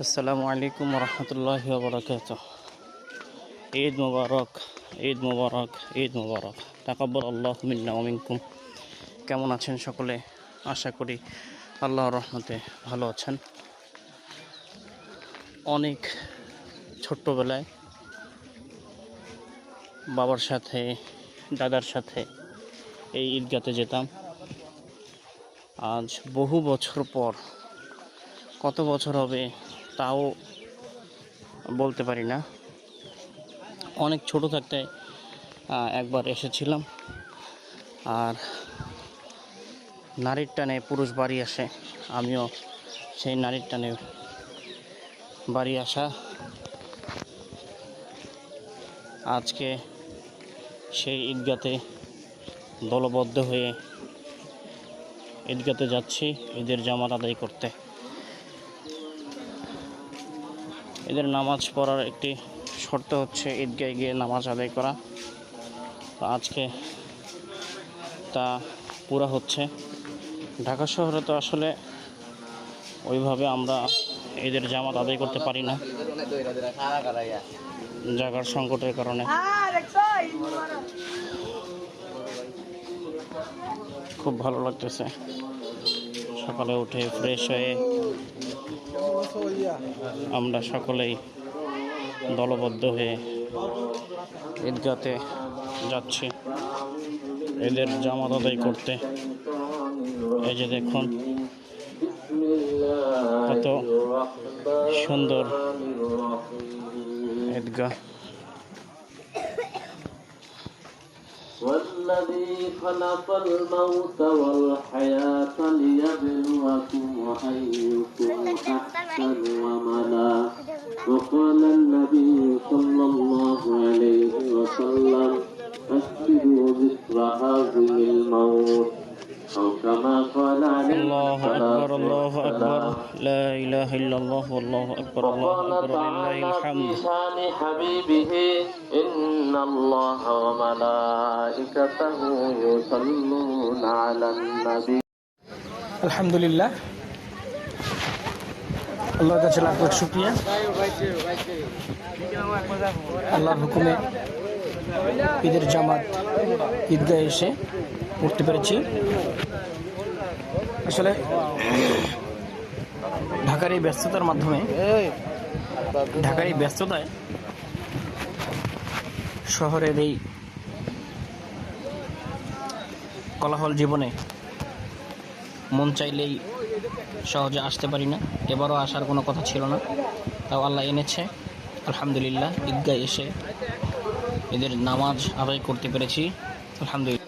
আসসালামু আলাইকুম রহমতুল্লাহি ওয়া বারাকাতুহু। ঈদ মুবারক, ঈদ মুবারক, ঈদ মুবারক। তাকাব্বালাল্লাহু মিন্না ওয়া মিনকুম। কেমন আছেন সকলে? আশা করি আল্লাহর রহমতে ভালো আছেন। অনেক ছোট্টবেলায় বাবার সাথে, দাদার সাথে এই ঈদগাতে যেতাম। আজ বহু বছর পর, কত বছর হবে তাও বলতে পারি না। অনেক ছোট থাকতে একবার এসেছিলাম। আর নারীর টানে পুরুষ বাড়ি আসে, আমিও সেই নারীর টানে বাড়ি আসা। আজকে সেই ঈদগাতে দলবদ্ধ হয়ে ঈদগাতে যাচ্ছি ঈদের জামাত আদায় করতে। ঈদের নামাজ পড়ার একটি শর্ত হচ্ছে ঈদগায় গিয়ে নামাজ আদায় করা। তো আজকে তা পুরা হচ্ছে। ঢাকা শহরে তো আসলে ওইভাবে আমরা ঈদের জামাত আদায় করতে পারি না, জায়গার সংকটের কারণে। খুব ভালো লাগতেছে সকালে উঠে ফ্রেশ হয়ে আমরা সকলেই দলবদ্ধ হয়ে ঈদগাতে যাচ্ছি ঈদের জামাত আদায় করতে। এই যে দেখুন কত সুন্দর ঈদগাহ। والذي خلق الموت والحياة ليبلوكم أيكم أحسن عملا وقال النبي صلى الله عليه وسلم أسبروا ذكر هذه الموت أو كما قال عليه الله أكبر، الله أكبر، لا إله إلا الله، والله أكبر، الله أكبر، لله الحمد. شان حبيبه إن الله وملائكته يصلون على النبي. আলহামদুলিল্লাহ, আল্লাহর কাছে লাখ লাখ শুকরিয়া। আল্লাহর হুকুমে ঈদের জামাত ঈদগাহে এসে পড়তে পেরেছি। আসলে ঢাকার এই ব্যস্ততায় শহরের এই কোলাহল জীবনে মন চাইলেই সহজে আসতে পারি না। এবারও আসার কোনো কথা ছিল না, তাও আল্লাহ এনেছে। আলহামদুলিল্লাহ, ঈদগাহে এসে ঈদের নামাজ আদায় করতে পেরেছি। আলহামদুলিল্লাহ।